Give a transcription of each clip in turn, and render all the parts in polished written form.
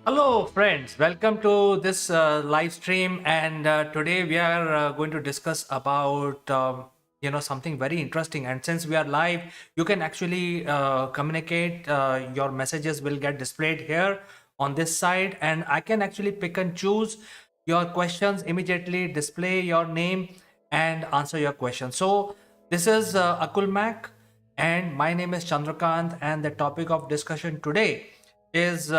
Hello, friends. Welcome to this live stream, and today we are going to discuss about something very interesting. And since we are live, you can actually communicate. Your messages will get displayed here on this side, and I can actually pick and choose your questions immediately, display your name, and answer your question. So this is Akulmach, and my name is Chandrakant, and the topic of discussion today is.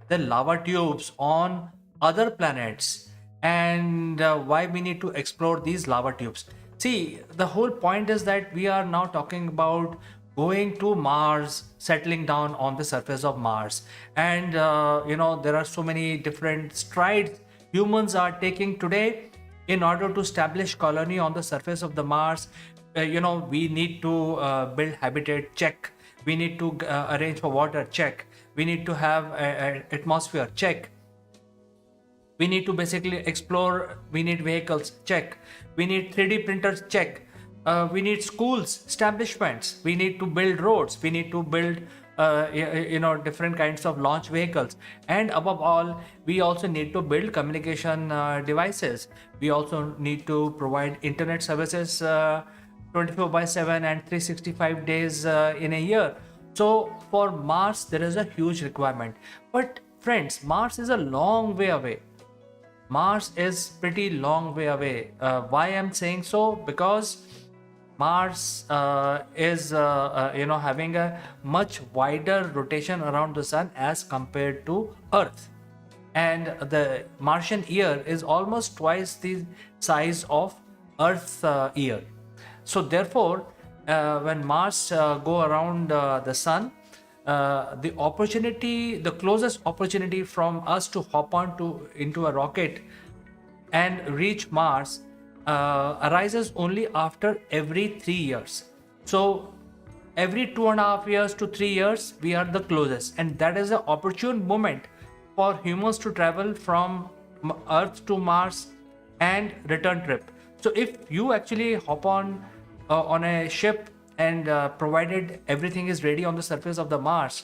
The lava tubes on other planets and why we need to explore these lava tubes. See, the whole point is that we are now talking about going to Mars, settling down on the surface of Mars. And, there are so many different strides humans are taking today in order to establish colony on the surface of the Mars. We need to build habitat, check. We need to arrange for water, check. We need to have an atmosphere, check. We need to basically explore. We need vehicles, check. We need 3D printers, check. We need schools, establishments. We need to build roads. We need to build different kinds of launch vehicles, and above all, we also need to build communication devices. We also need to provide internet services 24 by 7 and 365 days in a year. So for Mars, there is a huge requirement. But friends, Mars is a long way away. Mars is pretty long way away. Why I'm saying so? Because Mars is having a much wider rotation around the sun as compared to Earth, and the Martian year is almost twice the size of Earth's year. So therefore, when Mars go around the sun, the closest opportunity from us to hop on to into a rocket and reach Mars arises only after every 3 years. So every 2.5 years to 3 years, we are the closest, and that is an opportune moment for humans to travel from Earth to Mars and return trip. So if you actually hop on a ship and provided everything is ready on the surface of the Mars,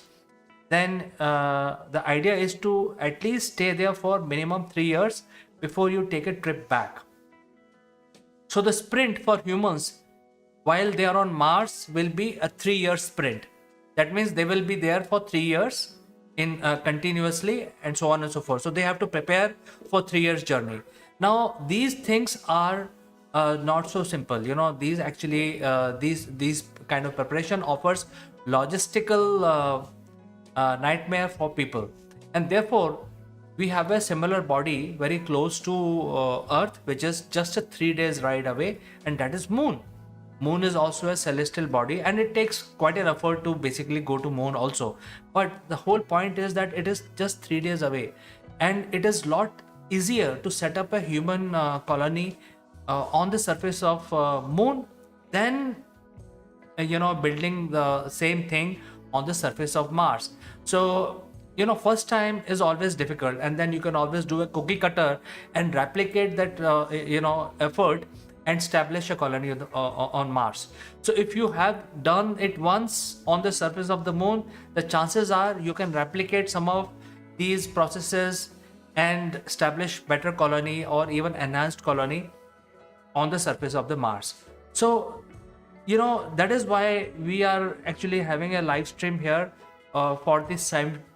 then the idea is to at least stay there for minimum 3 years before you take a trip back. So the sprint for humans while they are on Mars will be a 3 year sprint. That means they will be there for 3 years in continuously, and so on and so forth. So they have to prepare for 3 years journey. Now these things are not so simple. These actually these kind of preparation offers logistical nightmare for people, and therefore we have a similar body very close to Earth, which is just a 3 days ride away, and that is Moon. Moon is also a celestial body, and it takes quite an effort to basically go to Moon also. But the whole point is that it is just 3 days away, and it is lot easier to set up a human colony on the surface of Moon than building the same thing on the surface of Mars. So first time is always difficult, and then you can always do a cookie cutter and replicate that effort and establish a colony on Mars. So if you have done it once on the surface of the Moon, the chances are you can replicate some of these processes and establish better colony or even enhanced colony on the surface of the Mars. So that is why we are actually having a live stream here for the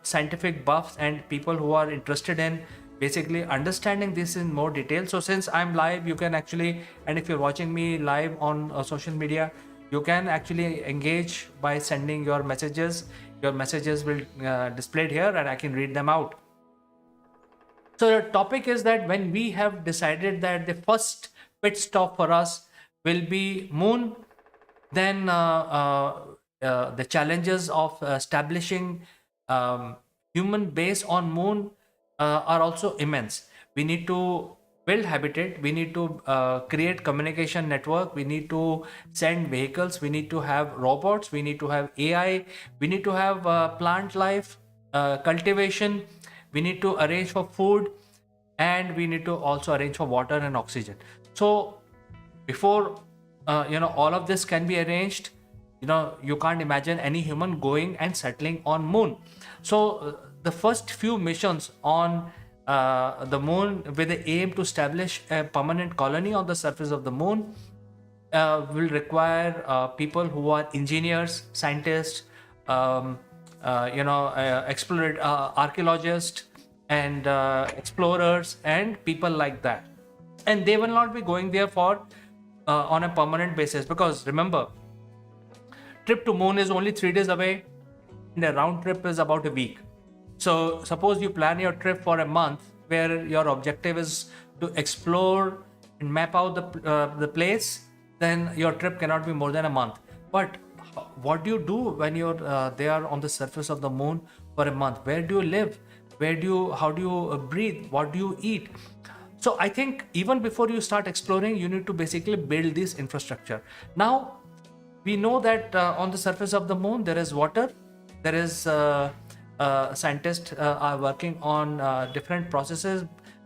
scientific buffs and people who are interested in basically understanding this in more detail. So since I'm live, you can actually, and if you're watching me live on social media, you can actually engage by sending your messages. Your messages will displayed here, and I can read them out. So the topic is that when we have decided that the first pit stop for us will be Moon, then the challenges of establishing human base on Moon are also immense. We need to build habitat, we need to create communication network, we need to send vehicles, we need to have robots, we need to have AI, we need to have plant life, cultivation, we need to arrange for food, and we need to also arrange for water and oxygen. So before all of this can be arranged, you can't imagine any human going and settling on Moon. So the first few missions on the moon with the aim to establish a permanent colony on the surface of the moon will require people who are engineers, scientists, um, archaeologists, and explorers, and people like that. And they will not be going there for on a permanent basis, because remember, trip to moon is only 3 days away, and a round trip is about a week. So suppose you plan your trip for a month, where your objective is to explore and map out the place, then your trip cannot be more than a month. But what do you do when you're there on the surface of the moon for a month? Where do you live? How do you breathe? What do you eat? So I think even before you start exploring, you need to basically build this infrastructure. Now, we know that on the surface of the moon there is water. There is scientists are working on different processes.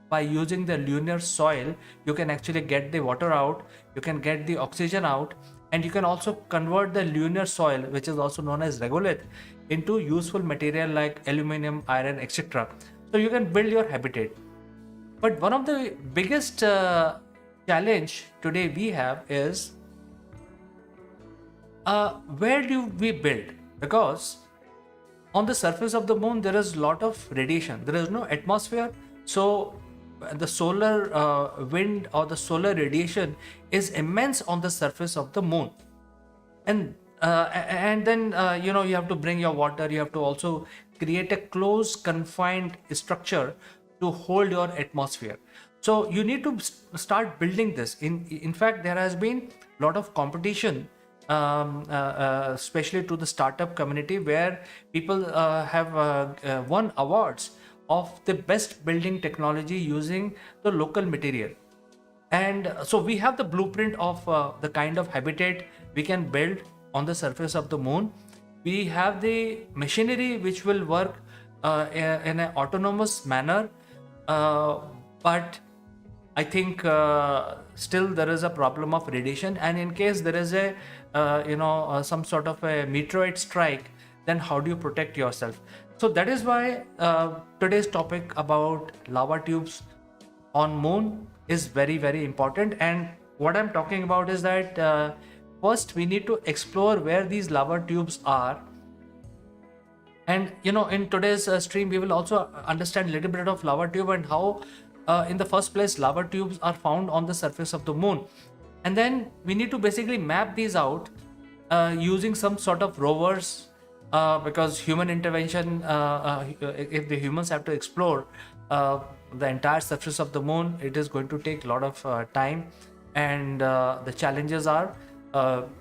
By using the lunar soil, you can actually get the water out, you can get the oxygen out, and you can also convert the lunar soil, which is also known as regolith, into useful material like aluminum, iron, etc. So you can build your habitat. But one of the biggest challenge today we have is where do we build? Because on the surface of the moon there is a lot of radiation, there is no atmosphere, so the solar wind or the solar radiation is immense on the surface of the moon. And then you have to bring your water, you have to also create a close confined structure to hold your atmosphere. So you need to start building this. In fact, there has been a lot of competition, especially to the startup community, where people have won awards of the best building technology using the local material. And so we have the blueprint of the kind of habitat we can build on the surface of the moon. We have the machinery which will work in an autonomous manner, but I think still there is a problem of radiation, and in case there is a some sort of a meteorite strike, then how do you protect yourself? So that is why today's topic about lava tubes on moon is very, very important. And what I'm talking about is that first we need to explore where these lava tubes are. And in today's stream, we will also understand a little bit of lava tube and how in the first place lava tubes are found on the surface of the moon. And then we need to basically map these out using some sort of rovers, because human intervention, if the humans have to explore the entire surface of the moon, it is going to take a lot of time. And the challenges are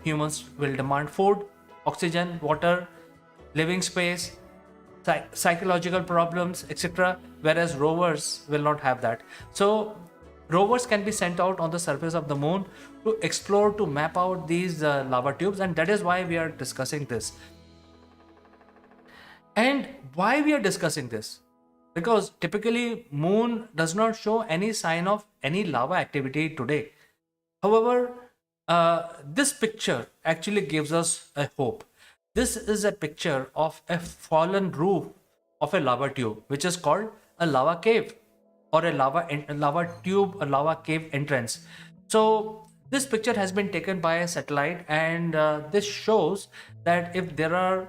humans will demand food, oxygen, water, living space, psychological problems, etc., whereas rovers will not have that. So rovers can be sent out on the surface of the moon to explore, to map out these lava tubes, and that is why we are discussing this. And why we are discussing this? Because typically moon does not show any sign of any lava activity today. However, this picture actually gives us a hope. This is a picture of a fallen roof of a lava tube, which is called a lava cave, or a lava tube, a lava cave entrance. So this picture has been taken by a satellite, and this shows that if there are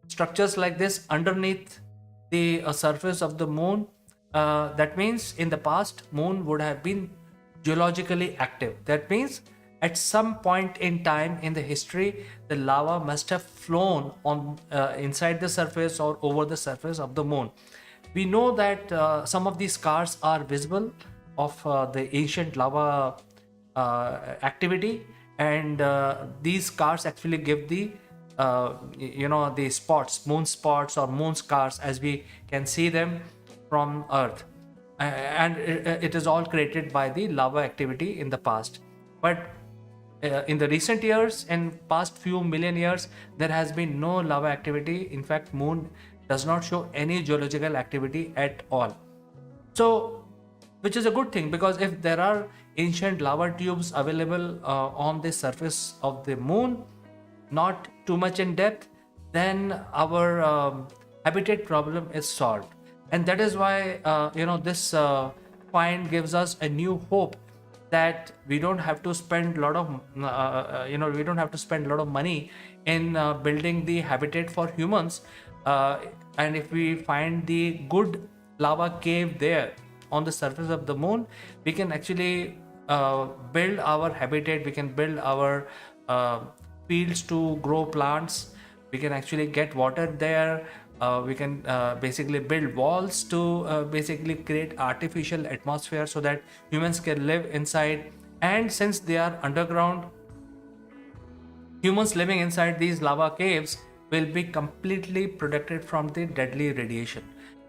structures like this underneath the surface of the moon, that means in the past moon would have been geologically active. That means at some point in time in the history, the lava must have flown on inside the surface or over the surface of the moon. We know that some of these scars are visible of the ancient lava activity, and these scars actually give the the spots, moon spots or moon scars, as we can see them from Earth. And it is all created by the lava activity in the past. But in the recent years, in past few million years, there has been no lava activity. In fact, moon does not show any geological activity at all. So, which is a good thing, because if there are ancient lava tubes available on the surface of the moon, not too much in depth, then our habitat problem is solved. And that is why this find gives us a new hope that we don't have to spend a lot of we don't have to spend a lot of money in building the habitat for humans. And if we find the good lava cave there on the surface of the moon, we can actually build our habitat, we can build our fields to grow plants, we can actually get water there, we can basically build walls to basically create artificial atmosphere so that humans can live inside. And since they are underground, humans living inside these lava caves will be completely protected from the deadly radiation.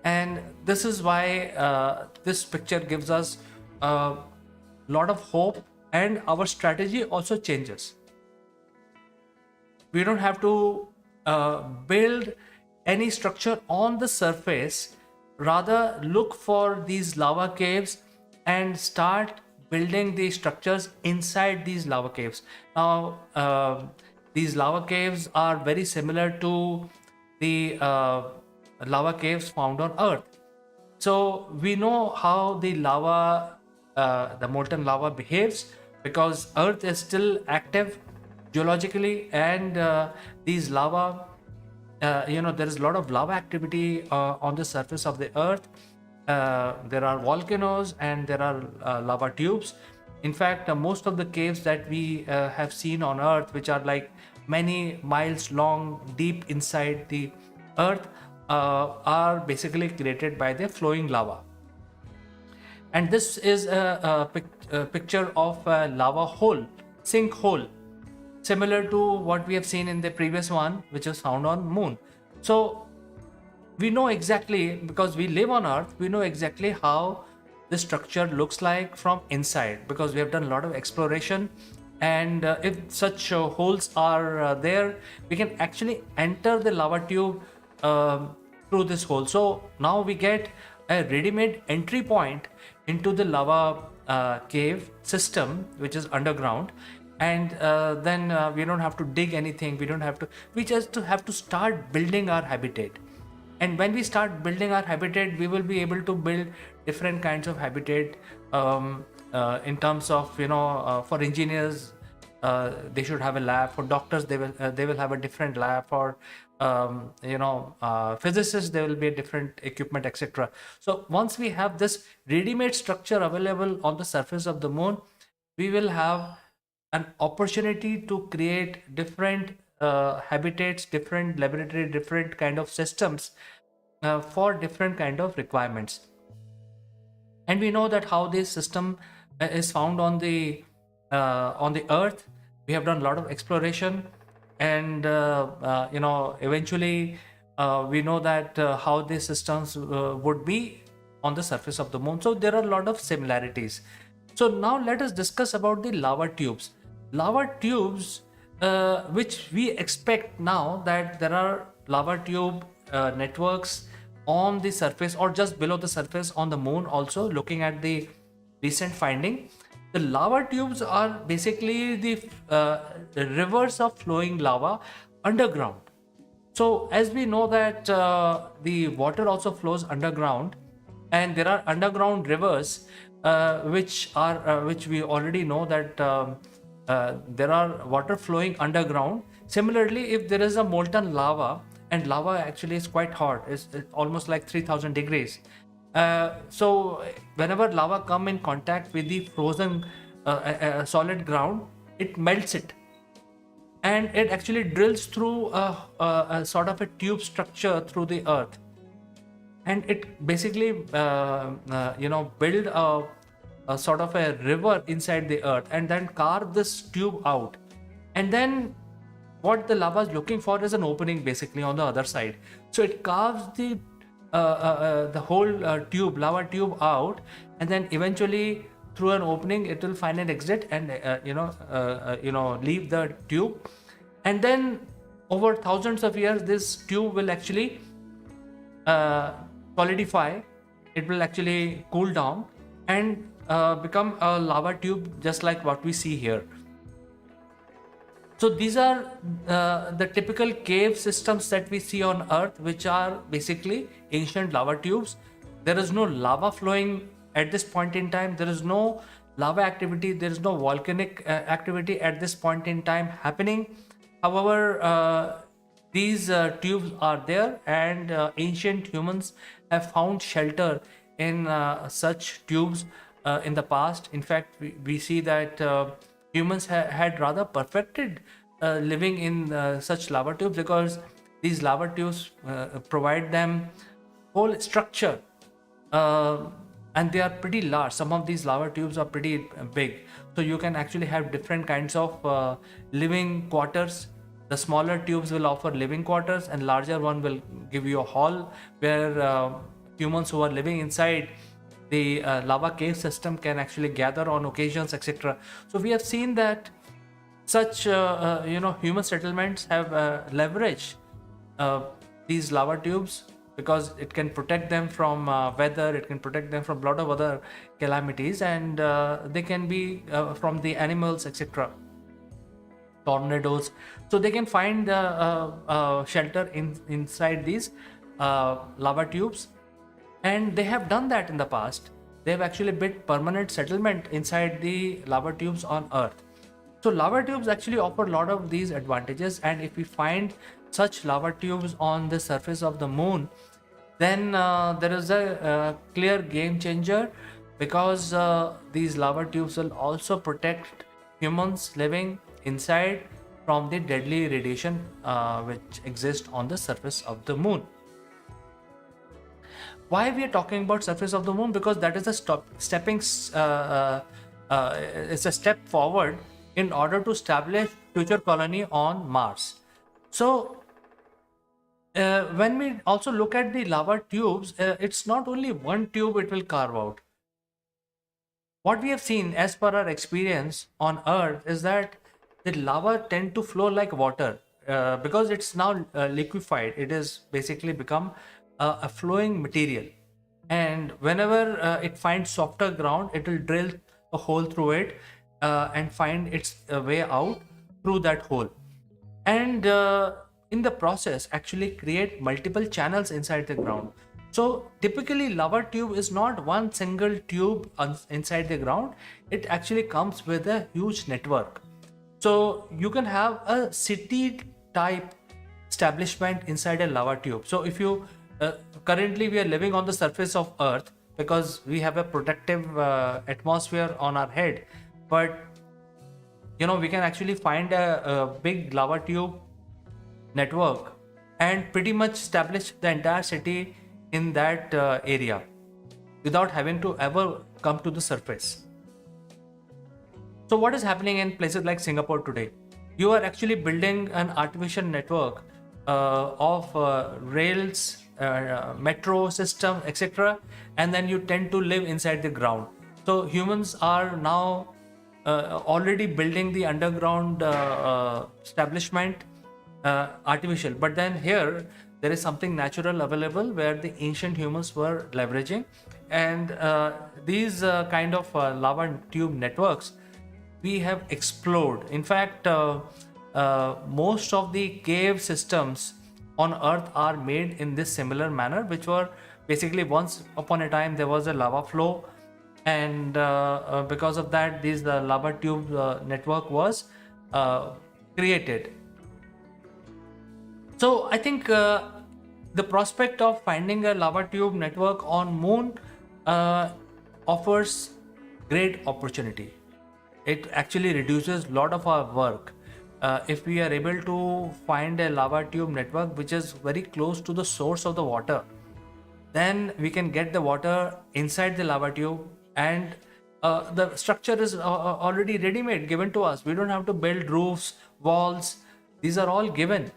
And this is why this picture gives us a lot of hope, and our strategy also changes. We don't have to build any structure on the surface, rather look for these lava caves and start building the structures inside these lava caves. Now these lava caves are very similar to the lava caves found on Earth. So we know how the lava, the molten lava behaves, because Earth is still active geologically, and these lava, there is a lot of lava activity on the surface of the Earth. There are volcanoes and there are lava tubes. In fact, most of the caves that we have seen on Earth, which are like many miles long, deep inside the Earth, are basically created by the flowing lava. And this is a picture of a lava hole, sinkhole, similar to what we have seen in the previous one, which is found on Moon. So we know exactly, because we live on Earth, we know exactly how the structure looks like from inside, because we have done a lot of exploration. And if such holes are there, we can actually enter the lava tube through this hole. So now we get a ready-made entry point into the lava cave system, which is underground. And then we don't have to dig anything, we just have to start building our habitat. And when we start building our habitat, we will be able to build different kinds of habitat, in terms of, for engineers, they should have a lab. For doctors, they will have a different lab. For physicists, there will be a different equipment, etc. So once we have this ready-made structure available on the surface of the moon, we will have an opportunity to create different habitats, different laboratory, different kind of systems for different kind of requirements. And we know that how this system is found on the Earth. We have done a lot of exploration, and eventually we know that how these systems would be on the surface of the moon. So there are a lot of similarities. So now let us discuss about the lava tubes. Lava tubes, which we expect now that there are lava tube networks on the surface or just below the surface on the moon also. Looking at the recent finding, the lava tubes are basically the rivers of flowing lava underground. So as we know that the water also flows underground, and there are underground rivers which we already know that there are water flowing underground. Similarly, if there is a molten lava, and lava actually is quite hot, it's almost like 3000 degrees. So whenever lava come in contact with the frozen solid ground, it melts it, and it actually drills through a sort of a tube structure through the earth, and it basically build a sort of a river inside the earth, and then carve this tube out. And then what the lava is looking for is an opening basically on the other side. So it carves the whole lava tube out, and then eventually through an opening it will find an exit and leave the tube. And then over thousands of years, this tube will actually solidify. It will actually cool down and become a lava tube, just like what we see here. So these are the typical cave systems that we see on Earth, which are basically ancient lava tubes. There is no lava flowing at this point in time. There is no lava activity. There is no volcanic activity at this point in time happening. However, these tubes are there, and ancient humans have found shelter in such tubes in the past. In fact, we see that humans had rather perfected living in such lava tubes, because these lava tubes provide them whole structure, and they are pretty large. Some of these lava tubes are pretty big, so you can actually have different kinds of living quarters. The smaller tubes will offer living quarters, and larger one will give you a hall where humans who are living inside the lava cave system can actually gather on occasions, etc. So we have seen that such human settlements have leveraged these lava tubes, because it can protect them from weather, it can protect them from a lot of other calamities, and they can be from the animals, etc., tornadoes. So they can find shelter inside these lava tubes, and they have done that in the past. They have actually built permanent settlement inside the lava tubes on Earth. So lava tubes actually offer a lot of these advantages, and if we find such lava tubes on the surface of the moon, then there is a clear game changer, because these lava tubes will also protect humans living inside from the deadly radiation which exists on the surface of the moon. Why we are talking about surface of the moon? Because that is a it's a step forward in order to establish future colony on Mars. So when we also look at the lava tubes, it's not only one tube it will carve out. What we have seen as per our experience on Earth is that the lava tend to flow like water, because it's now liquefied. It is basically become a flowing material, and whenever it finds softer ground, it will drill a hole through it and find its way out through that hole, and in the process actually create multiple channels inside the ground. So typically lava tube is not one single tube inside the ground. It actually comes with a huge network. So you can have a city type establishment inside a lava tube. So if you currently we are living on the surface of Earth because we have a protective atmosphere on our head, but we can actually find a big lava tube network and pretty much establish the entire city in that area without having to ever come to the surface. So what is happening in places like Singapore today? You are actually building an artificial network of rails, metro system, etc., and then you tend to live inside the ground. So humans are now already building the underground establishment artificial, but then here there is something natural available where the ancient humans were leveraging, and these kind of lava tube networks we have explored. In fact, most of the cave systems on Earth are made in this similar manner, which were basically once upon a time there was a lava flow, and because of that this lava tube network was created. So I think the prospect of finding a lava tube network on moon offers great opportunity. It actually reduces a lot of our work. If we are able to find a lava tube network which is very close to the source of the water, then we can get the water inside the lava tube, and the structure is already ready-made, given to us. We don't have to build roofs, walls. These are all given.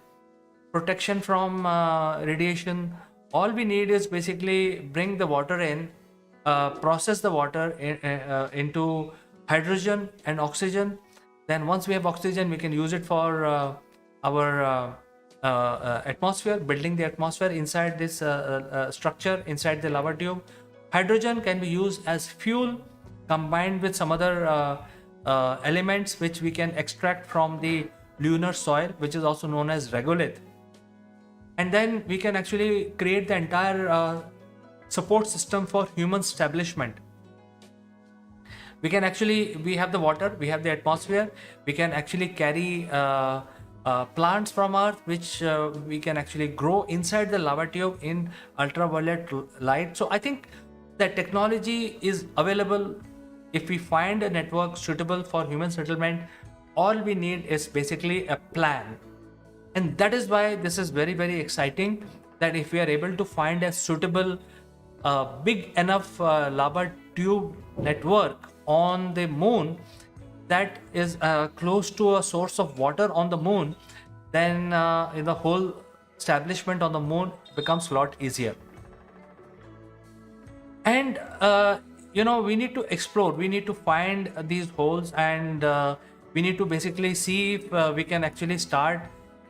Protection from radiation. All we need is basically bring the water in, process the water into hydrogen and oxygen. Then once we have oxygen, we can use it for our atmosphere, building the atmosphere inside this structure inside the lava tube. Hydrogen can be used as fuel combined with some other elements which we can extract from the lunar soil, which is also known as regolith. And then we can actually create the entire support system for human establishment. We have the water, we have the atmosphere, we can actually carry plants from earth, which we can actually grow inside the lava tube in ultraviolet light. So I think that technology is available. If we find a network suitable for human settlement, all we need is basically a plan. And that is why this is very, very exciting, that if we are able to find a suitable big enough lava tube network on the moon that is close to a source of water on the moon, then the whole establishment on the moon becomes a lot easier. And we need to explore, we need to find these holes, and we need to basically see if we can actually start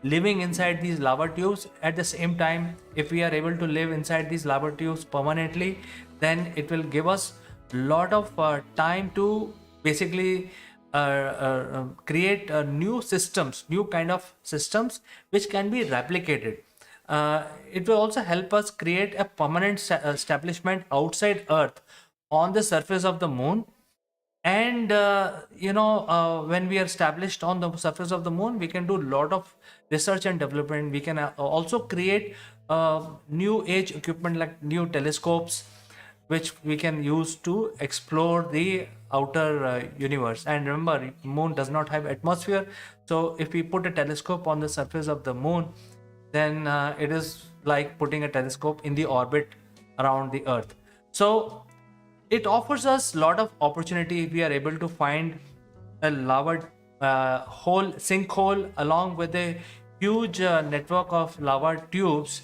living inside these lava tubes. At the same time, if we are able to live inside these lava tubes permanently, then it will give us a lot of time to basically create new systems, new kind of systems which can be replicated. It will also help us create a permanent establishment outside Earth on the surface of the moon. And when we are established on the surface of the moon, we can do a lot of research and development. We can also create new age equipment like new telescopes, which we can use to explore the outer universe. And remember, moon does not have atmosphere, so if we put a telescope on the surface of the moon, then it is like putting a telescope in the orbit around the Earth. So it offers us a lot of opportunity if we are able to find a lava hole, sinkhole, along with a huge network of lava tubes,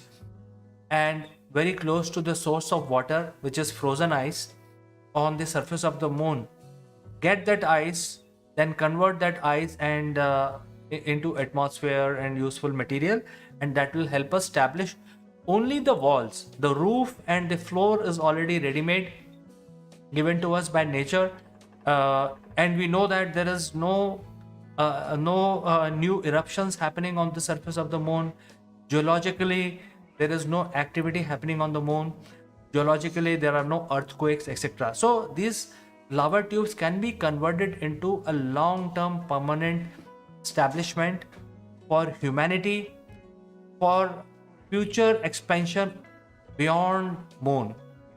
and very close to the source of water, which is frozen ice on the surface of the moon. Get that ice, then convert that ice and into atmosphere and useful material, and that will help us establish only the walls. The roof and the floor is already ready-made, given to us by nature, and we know that there is no new eruptions happening on the surface of the moon. Geologically, there is no activity happening on the moon. Geologically, there are no earthquakes, etc. So these lava tubes can be converted into a long-term permanent establishment for humanity, for future expansion beyond moon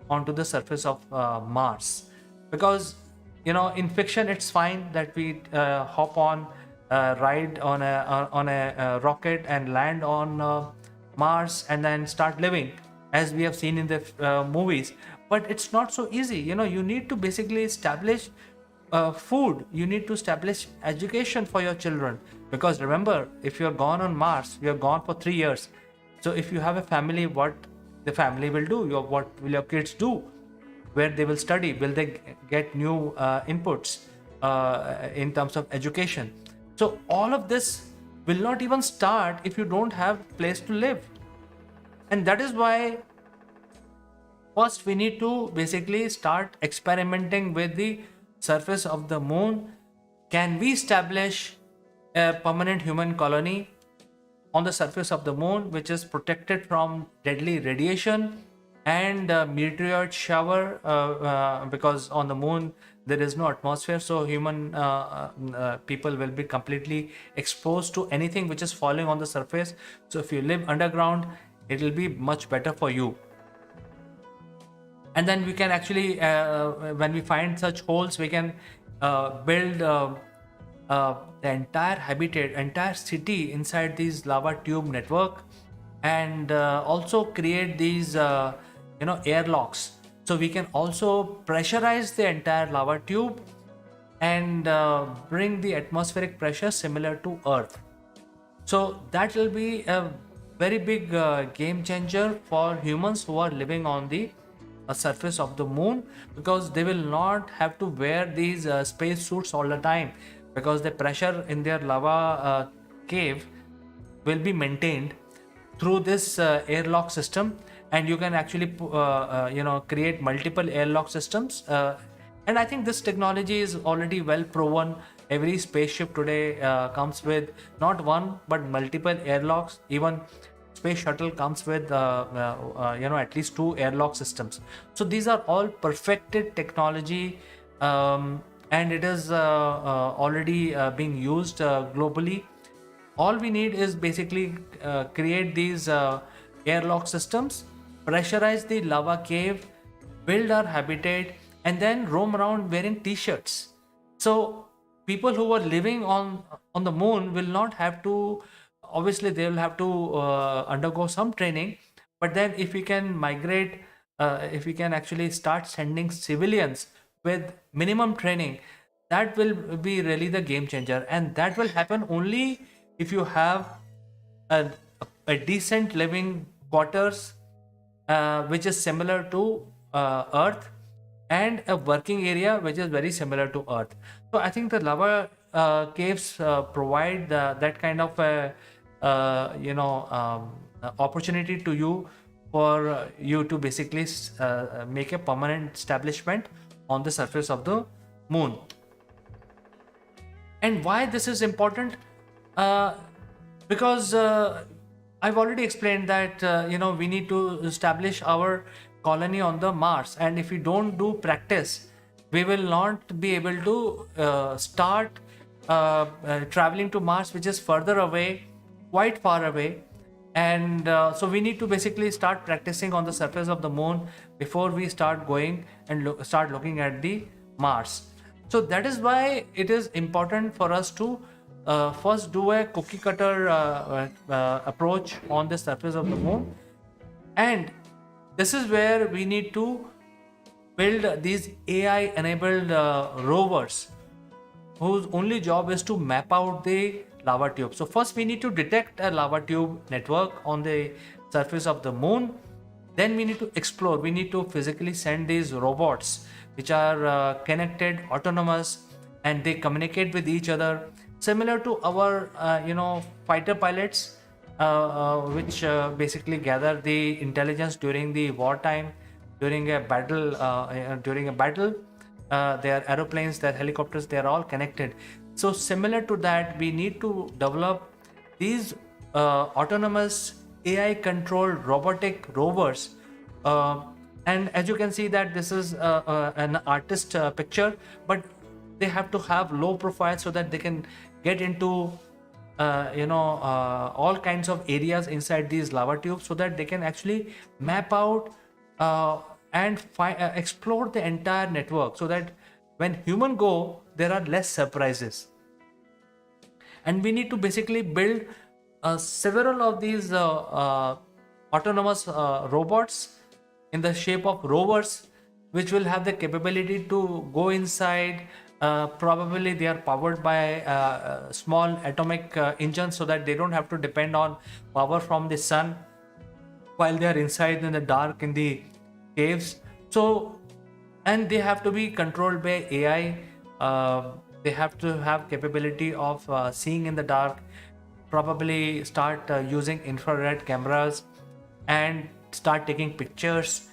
onto the surface of Mars. Because in fiction it's fine that we hop on ride on a rocket and land on Mars and then start living, as we have seen in the movies. But it's not so easy. You need to basically establish food, you need to establish education for your children. Because remember, if you're gone on Mars, you're gone for 3 years. So if you have a family, what the family will do, what will your kids do, where they will study, will they get new inputs in terms of education? So all of this will not even start if you don't have place to live. And that is why first we need to basically start experimenting with the surface of the moon. Can we establish a permanent human colony on the surface of the moon, which is protected from deadly radiation and meteorite shower, because on the moon there is no atmosphere, so human people will be completely exposed to anything which is falling on the surface. So if you live underground, it will be much better for you. And then we can actually when we find such holes, we can build the entire habitat, entire city inside these lava tube network, and also create these airlocks. So we can also pressurize the entire lava tube and bring the atmospheric pressure similar to Earth. So that will be a very big game changer for humans who are living on the surface of the moon, because they will not have to wear these space suits all the time, because the pressure in their lava cave will be maintained through this airlock system. And you can actually create multiple airlock systems, and I think this technology is already well proven Every spaceship today comes with not one but multiple airlocks. Even space shuttle comes with at least two airlock systems. So these are all perfected technology, and it is already being used globally. All we need is basically create these airlock systems, pressurize the lava cave, build our habitat, and then roam around wearing t-shirts. So people who are living on the moon will not have to, obviously they will have to undergo some training, but then if we can migrate, if we can actually start sending civilians with minimum training, that will be really the game changer. And that will happen only if you have a, a decent living quarters, which is similar to earth, and a working area which is very similar to earth. So I think the lava caves provide that kind of a opportunity to you, for you to basically make a permanent establishment on the surface of the moon. And why this is important? uh, because I've already explained that we need to establish our colony on the Mars, and if we don't do practice, we will not be able to start traveling to Mars, which is further away, quite far away. And so we need to basically start practicing on the surface of the moon before we start going and start looking at the Mars. So that is why it is important for us to first do a cookie cutter approach on the surface of the moon. And this is where we need to build these AI enabled rovers whose only job is to map out the lava tube. So first we need to detect a lava tube network on the surface of the moon. Then we need to explore. We need to physically send these robots which are connected, autonomous, and they communicate with each other, similar to our fighter pilots, which basically gather the intelligence during the wartime, during a battle. Their aeroplanes, their helicopters, they are all connected. So similar to that, we need to develop these autonomous AI controlled robotic rovers. And as you can see that this is an artist picture, but they have to have low profile so that they can get into all kinds of areas inside these lava tubes, so that they can actually map out and explore the entire network, so that when human go, there are less surprises. And we need to basically build several of these autonomous robots in the shape of rovers, which will have the capability to go inside. Probably they are powered by small atomic engines, so that they don't have to depend on power from the sun while they are inside in the dark in the caves. So, and they have to be controlled by AI. They have to have capability of seeing in the dark, probably start using infrared cameras, and start taking pictures,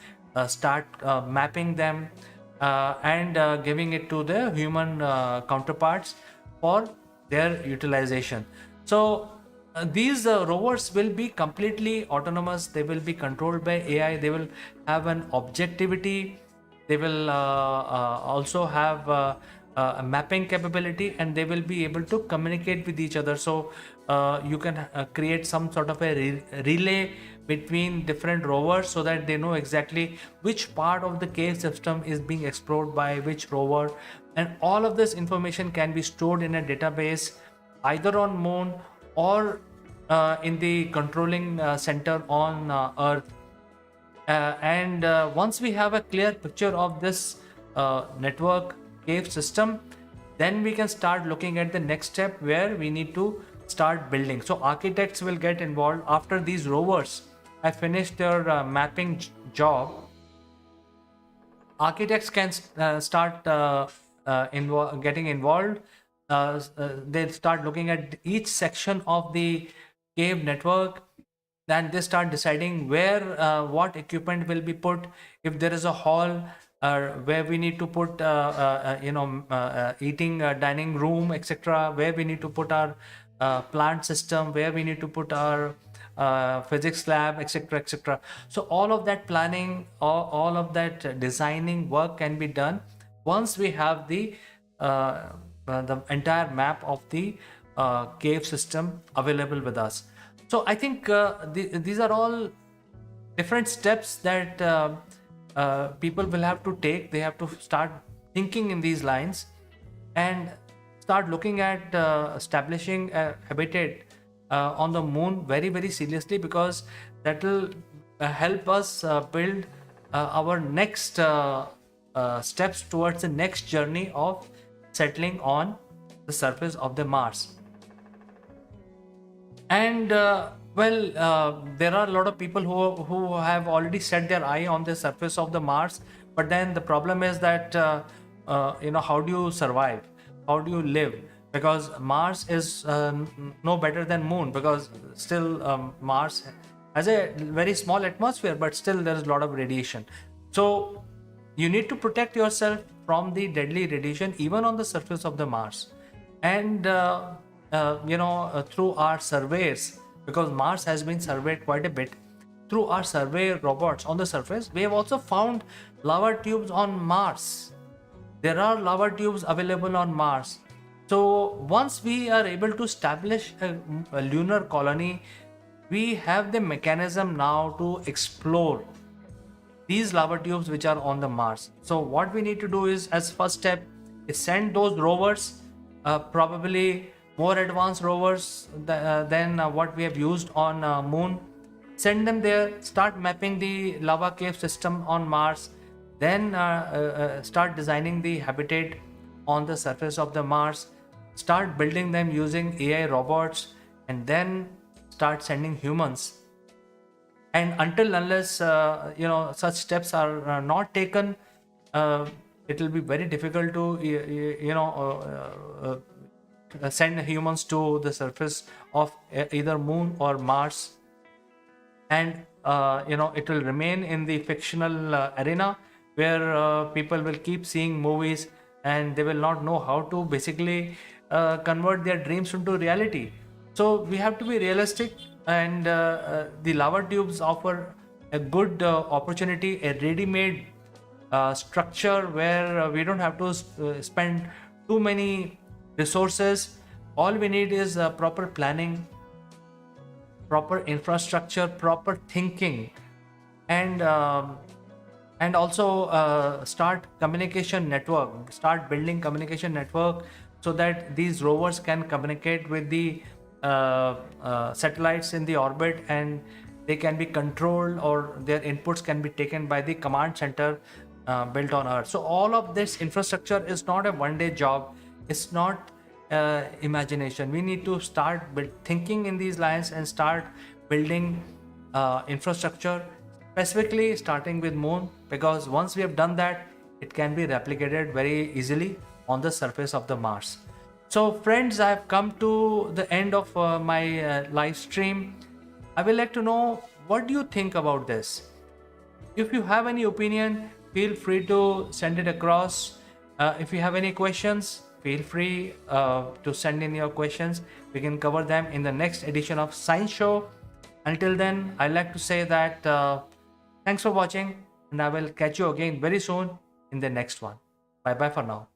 start mapping them, and giving it to the human counterparts for their utilization. So these rovers will be completely autonomous. They will be controlled by AI. They will have an objectivity. They will also have a mapping capability, and they will be able to communicate with each other. So you can create some sort of a relay between different rovers, so that they know exactly which part of the cave system is being explored by which rover. And all of this information can be stored in a database, either on moon or in the controlling center on earth. And once we have a clear picture of this network cave system, then we can start looking at the next step, where we need to start building. So architects will get involved after these rovers have finished their mapping job. Architects can start getting involved. They start looking at each section of the cave network. Then they start deciding where what equipment will be put. If there is a hall, where we need to put eating dining room, etc., where we need to put our plant system, where we need to put our physics lab, etc., etc. So all of that planning, all of that designing work can be done once we have the entire map of the cave system available with us. So I think these are all different steps that people will have to take. They have to start thinking in these lines and start looking at establishing a habitat on the moon very, very seriously, because that will help us build our next steps towards the next journey of settling on the surface of the Mars. And there are a lot of people who have already set their eye on the surface of the Mars, but then the problem is that how do you survive? How do you live? Because Mars is no better than Moon, because still Mars has a very small atmosphere, but still there is a lot of radiation. So you need to protect yourself from the deadly radiation even on the surface of the Mars. And through our surveys, because Mars has been surveyed quite a bit, through our survey robots on the surface, we have also found lava tubes on Mars. There are lava tubes available on Mars. So once we are able to establish a lunar colony, we have the mechanism now to explore these lava tubes which are on the Mars. So what we need to do is, as first step, is send those rovers, probably more advanced rovers than what we have used on Moon. Send them there, start mapping the lava cave system on Mars, then start designing the habitat on the surface of the Mars, start building them using AI robots, and then start sending humans. And until unless such steps are not taken, it will be very difficult to send humans to the surface of either Moon or Mars. And it will remain in the fictional arena, where people will keep seeing movies and they will not know how to basically convert their dreams into reality. So we have to be realistic, and the lava tubes offer a good opportunity, a ready-made structure where we don't have to spend too many resources. All we need is proper planning, proper infrastructure, proper thinking, and also start communication network, start building communication network, so that these rovers can communicate with the satellites in the orbit, and they can be controlled, or their inputs can be taken by the command center built on Earth. So all of this infrastructure is not a one-day job. It's not imagination. We need to start thinking in these lines and start building infrastructure, specifically starting with Moon, because once we have done that, it can be replicated very easily on the surface of the Mars. So friends, I have come to the end of my live stream. I will like to know, what do you think about this? If you have any opinion, feel free to send it across. If you have any questions, feel free to send in your questions. We can cover them in the next edition of Science Show. Until then, I like to say that thanks for watching, and I will catch you again very soon in the next one. Bye bye for now.